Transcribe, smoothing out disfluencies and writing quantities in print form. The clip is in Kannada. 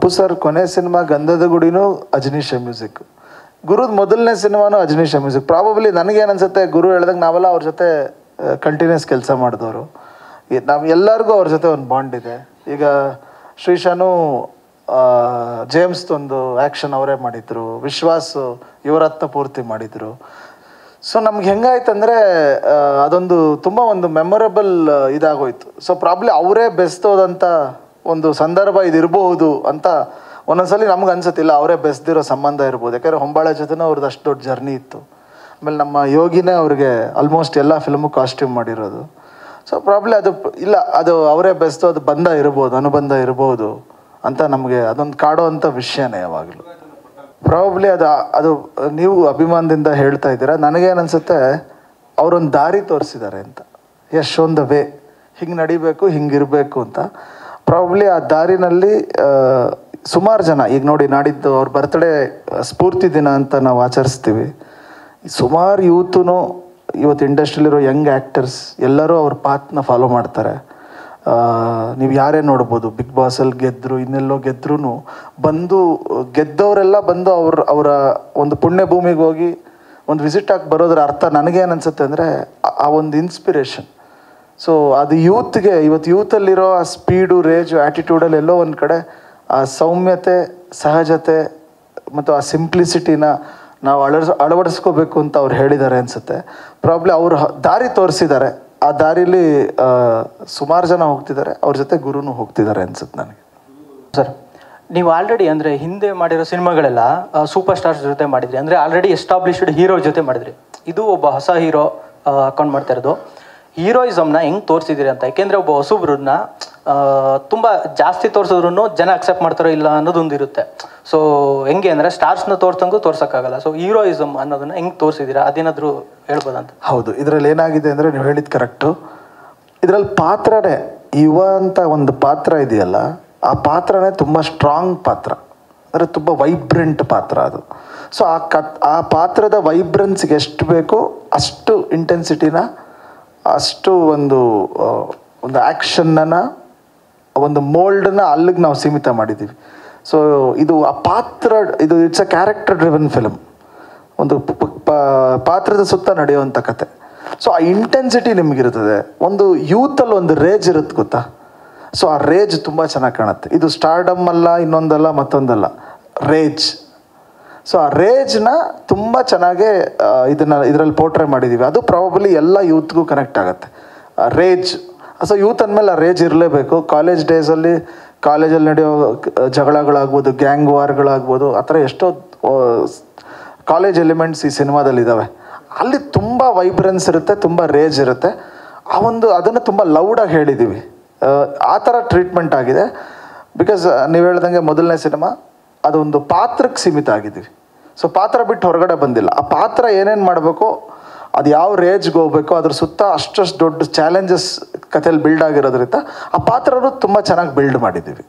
ಅಪ್ಪು ಸರ್ ಕೊನೆ ಸಿನಿಮಾ ಗಂಧದ ಗುಡಿನೂ ಅಜನೀಶ ಮ್ಯೂಸಿಕ್, ಗುರುದ ಮೊದಲನೇ ಸಿನಿಮಾನು ಅಜನೀಶ ಮ್ಯೂಸಿಕ್. ಪ್ರಾಬಬ್ಲಿ ನನಗೇನು ಅನ್ಸುತ್ತೆ, ಗುರು ಹೇಳ್ದಾಗ ನಾವೆಲ್ಲ ಅವ್ರ ಜೊತೆ ಕಂಟಿನ್ಯೂಸ್ ಕೆಲಸ ಮಾಡಿದವರು, ನಾವು ಎಲ್ಲರಿಗೂ ಅವ್ರ ಜೊತೆ ಒಂದು ಬಾಂಡ್ ಇದೆ. ಈಗ ಶ್ರೀಶಾನು ಜೇಮ್ಸ್ದೊಂದು ಆ್ಯಕ್ಷನ್ ಅವರೇ ಮಾಡಿದರು, ವಿಶ್ವಾಸ್ ಯುವರತ್ನ ಪೂರ್ತಿ ಮಾಡಿದರು. ಸೊ ನಮ್ಗೆ ಹೆಂಗಾಯ್ತಂದರೆ ಅದೊಂದು ತುಂಬ ಒಂದು ಮೆಮೊರಬಲ್ ಇದಾಗೋಯ್ತು. ಸೊ ಪ್ರಾಬ್ಲಿ ಅವರೇ ಬೆಸ್ತೋದಂಥ ಒಂದು ಸಂದರ್ಭ ಇದಿರಬಹುದು ಅಂತ ಒಂದೊಂದ್ಸಲಿ ನಮ್ಗೆ ಅನ್ಸತ್ತಿಲ್ಲ, ಅವರೇ ಬೆಸ್ದಿರೋ ಸಂಬಂಧ ಇರ್ಬೋದು. ಯಾಕಂದರೆ ಹೊಂಬಾಳೆ ಜೊತೆನೂ ಅವ್ರದ್ದು ಅಷ್ಟು ದೊಡ್ಡ ಜರ್ನಿ ಇತ್ತು. ಆಮೇಲೆ ನಮ್ಮ ಯೋಗಿನೇ ಅವ್ರಿಗೆ ಆಲ್ಮೋಸ್ಟ್ ಎಲ್ಲ ಫಿಲ್ಮು ಕಾಸ್ಟ್ಯೂಮ್ ಮಾಡಿರೋದು. ಸೊ ಪ್ರಾಬ್ಲಿ ಅದು ಇಲ್ಲ, ಅದು ಅವರೇ ಬೆಸ್ತೋ ಅದು ಬಂಧ ಇರ್ಬೋದು, ಅನುಬಂಧ ಇರ್ಬೋದು ಅಂತ ನಮಗೆ ಅದೊಂದು ಕಾಡೋ ಅಂಥ ವಿಷಯನೇ ಯಾವಾಗಲೂ. ಪ್ರಾಬಬ್ಲಿ ಅದು ನೀವು ಅಭಿಮಾನದಿಂದ ಹೇಳ್ತಾ ಇದ್ದೀರಾ. ನನಗೇನು ಅನಿಸುತ್ತೆ, ಅವರೊಂದು ದಾರಿ ತೋರಿಸಿದ್ದಾರೆ ಅಂತ, ಯಶ್ ಆನ್ ದ ವೇ, ಹಿಂಗೆ ನಡಿಬೇಕು, ಹಿಂಗಿರಬೇಕು ಅಂತ. ಪ್ರಾಬಬ್ಲಿ ಆ ದಾರಿನಲ್ಲಿ ಸುಮಾರು ಜನ, ಈಗ ನೋಡಿ ನಾಡಿದ್ದು ಅವ್ರ ಬರ್ತ್ಡೇ ಸ್ಫೂರ್ತಿ ದಿನ ಅಂತ ನಾವು ಆಚರಿಸ್ತೀವಿ. ಸುಮಾರು ಯೂತೂ ಇವತ್ತು ಇಂಡಸ್ಟ್ರಿಲಿರೋ ಯಂಗ್ ಆ್ಯಕ್ಟರ್ಸ್ ಎಲ್ಲರೂ ಅವ್ರ ಪಾತ್ನ ಫಾಲೋ ಮಾಡ್ತಾರೆ. ನೀವು ಯಾರೇ ನೋಡ್ಬೋದು, ಬಿಗ್ ಬಾಸಲ್ಲಿ ಗೆದ್ದರು, ಇನ್ನೆಲ್ಲೋ ಗೆದ್ರೂ ಬಂದು ಗೆದ್ದವರೆಲ್ಲ ಬಂದು ಅವರ ಒಂದು ಪುಣ್ಯ ಭೂಮಿಗೆ ಹೋಗಿ ಒಂದು ವಿಸಿಟ್ ಆಗಿ ಬರೋದ್ರ ಅರ್ಥ ನನಗೇನು ಅನಿಸುತ್ತೆ ಅಂದರೆ ಆ ಒಂದು ಇನ್ಸ್ಪಿರೇಷನ್. ಸೊ ಅದು ಯೂತ್ಗೆ, ಇವತ್ತು ಯೂತಲ್ಲಿರೋ ಆ ಸ್ಪೀಡು, ರೇಜು, ಆ್ಯಟಿಟ್ಯೂಡಲ್ಲಿ ಎಲ್ಲೋ ಒಂದು ಕಡೆ ಆ ಸೌಮ್ಯತೆ, ಸಹಜತೆ ಮತ್ತು ಆ ಸಿಂಪ್ಲಿಸಿಟಿನ ನಾವು ಅಳವಡಿಸ್ಕೋಬೇಕು ಅಂತ ಅವ್ರು ಹೇಳಿದ್ದಾರೆ ಅನಿಸುತ್ತೆ. ಪ್ರಾಬ್ಲಿ ಅವರು ದಾರಿ ತೋರಿಸಿದ್ದಾರೆ, ಆ ದಾರಿಲಿ ಸುಮಾರು ಜನ ಹೋಗ್ತಿದ್ದಾರೆ, ಅವ್ರ ಜೊತೆ ಗುರುನು ಹೋಗ್ತಿದ್ದಾರೆ ಅನ್ಸುತ್ತೆ ನನಗೆ. ಸರ್, ನೀವು ಆಲ್ರೆಡಿ ಅಂದರೆ ಹಿಂದೆ ಮಾಡಿರೋ ಸಿನಿಮಾಗಳೆಲ್ಲ ಸೂಪರ್ ಸ್ಟಾರ್ಸ್ ಜೊತೆ ಮಾಡಿದ್ರಿ, ಅಂದರೆ ಆಲ್ರೆಡಿ ಎಸ್ಟಾಬ್ಲಿಷ್ಡ್ ಹೀರೋ ಜೊತೆ ಮಾಡಿದ್ರಿ. ಇದು ಒಬ್ಬ ಹೊಸ ಹೀರೋ ಅಕೌಂಟ್ ಮಾಡ್ತಾ ಇರೋದು. ಹೀರೋಯಿಸಮ್ನ ಹೆಂಗೆ ತೋರಿಸಿದ್ದೀರಿ ಅಂತ, ಯಾಕೆಂದರೆ ಒಬ್ಬ ಹೊಸಬ್ರನ್ನ ತುಂಬ ಜಾಸ್ತಿ ತೋರಿಸಿದ್ರು ಜನ ಅಕ್ಸೆಪ್ಟ್ ಮಾಡ್ತಾರೋ ಇಲ್ಲ ಅನ್ನೋದೊಂದು ಇರುತ್ತೆ. ಸೊ ಹೆಂಗೆ ಅಂದರೆ ಸ್ಟಾರ್ಸ್ನ ತೋರ್ಸಂಗೂ ತೋರ್ಸೋಕ್ಕಾಗಲ್ಲ. ಸೊ ಹೀರೋಯಿಸಮ್ ಅನ್ನೋದನ್ನ ಹೆಂಗೆ ತೋರಿಸಿದ್ದೀರಾ, ಅದೇನಾದರೂ ಹೇಳ್ಬೋದಂತ? ಹೌದು, ಇದರಲ್ಲಿ ಏನಾಗಿದೆ ಅಂದರೆ ನೀವು ಹೇಳಿದ್ದು ಕರೆಕ್ಟು. ಇದರಲ್ಲಿ ಪಾತ್ರನೇ ಯುವ ಅಂತ ಒಂದು ಪಾತ್ರ ಇದೆಯಲ್ಲ, ಆ ಪಾತ್ರನೇ ತುಂಬ ಸ್ಟ್ರಾಂಗ್ ಪಾತ್ರ, ಅಂದರೆ ತುಂಬ ವೈಬ್ರೆಂಟ್ ಪಾತ್ರ ಅದು. ಸೊ ಆ ಪಾತ್ರದ ವೈಬ್ರೆನ್ಸ್ಗೆ ಎಷ್ಟು ಬೇಕೋ ಅಷ್ಟು ಇಂಟೆನ್ಸಿಟಿನ, ಅಷ್ಟು ಒಂದು ಆ್ಯಕ್ಷನ್ನ, ಒಂದು ಮೋಲ್ಡನ್ನ ಅಲ್ಲಿಗೆ ನಾವು ಸೀಮಿತ ಮಾಡಿದ್ದೀವಿ. ಸೊ ಇದು ಆ ಪಾತ್ರ, ಇದು it's a character driven film, ಒಂದು ಪಾತ್ರದ ಸುತ್ತ ನಡೆಯುವಂಥ ಕತೆ. ಸೊ ಆ ಇಂಟೆನ್ಸಿಟಿ ನಿಮಗಿರ್ತದೆ. ಒಂದು ಯೂತಲ್ಲಿ ಒಂದು ರೇಜ್ ಇರುತ್ತೆ ಗೊತ್ತಾ, ಸೊ ಆ ರೇಜ್ ತುಂಬ ಚೆನ್ನಾಗಿ ಕಾಣುತ್ತೆ. ಇದು ಸ್ಟಾರ್ಡಮ್ ಅಲ್ಲ, ಇನ್ನೊಂದಲ್ಲ, ಮತ್ತೊಂದಲ್ಲ, ರೇಜ್. ಸೊ ಆ ರೇಜ್ನ ತುಂಬ ಚೆನ್ನಾಗೇ ಇದರಲ್ಲಿ ಪೋರ್ಟ್ರೇ ಮಾಡಿದ್ದೀವಿ. ಅದು ಪ್ರಾಬಬ್ಲಿ ಎಲ್ಲ ಯೂತ್ಗೂ ಕನೆಕ್ಟ್ ಆಗುತ್ತೆ, ಆ ರೇಜ್. ಸೊ ಯೂತ್ ಅಂದಮೇಲೆ ಆ ರೇಜ್ ಇರಲೇಬೇಕು. ಕಾಲೇಜ್ ಡೇಸಲ್ಲಿ, ಕಾಲೇಜಲ್ಲಿ ನಡೆಯೋ ಜಗಳಗಳಾಗ್ಬೋದು, ಗ್ಯಾಂಗ್ ವಾರ್ಗಳಾಗ್ಬೋದು, ಆ ಥರ ಎಷ್ಟೋ ಕಾಲೇಜ್ ಎಲಿಮೆಂಟ್ಸ್ ಈ ಸಿನಿಮಾದಲ್ಲಿದ್ದಾವೆ. ಅಲ್ಲಿ ತುಂಬ ವೈಬ್ರೆನ್ಸ್ ಇರುತ್ತೆ, ತುಂಬ ರೇಜ್ ಇರುತ್ತೆ. ಅದನ್ನು ತುಂಬ ಲೌಡಾಗಿ ಹೇಳಿದ್ದೀವಿ. ಆ ಥರ ಟ್ರೀಟ್ಮೆಂಟ್ ಆಗಿದೆ. ಬಿಕಾಸ್ ನೀವು ಹೇಳ್ದಂಗೆ ಮೊದಲನೇ ಸಿನಿಮಾ ಅದೊಂದು ಪಾತ್ರಕ್ಕೆ ಸೀಮಿತ ಆಗಿದ್ದೀವಿ. ಸೊ ಪಾತ್ರ ಬಿಟ್ಟು ಹೊರಗಡೆ ಬಂದಿಲ್ಲ. ಆ ಪಾತ್ರ ಏನೇನು ಮಾಡಬೇಕು, ಅದು ಯಾವ ರೇಜ್ಗೆ ಹೋಗ್ಬೇಕು, ಅದ್ರ ಸುತ್ತ ಅಷ್ಟು ದೊಡ್ಡ ಚಾಲೆಂಜಸ್ ಕಥೆಯಲ್ಲಿ ಬಿಲ್ಡ್ ಆಗಿರೋದ್ರಿಂದ ಆ ಪಾತ್ರನೂ ತುಂಬ ಚೆನ್ನಾಗಿ ಬಿಲ್ಡ್ ಮಾಡಿದ್ದೀವಿ.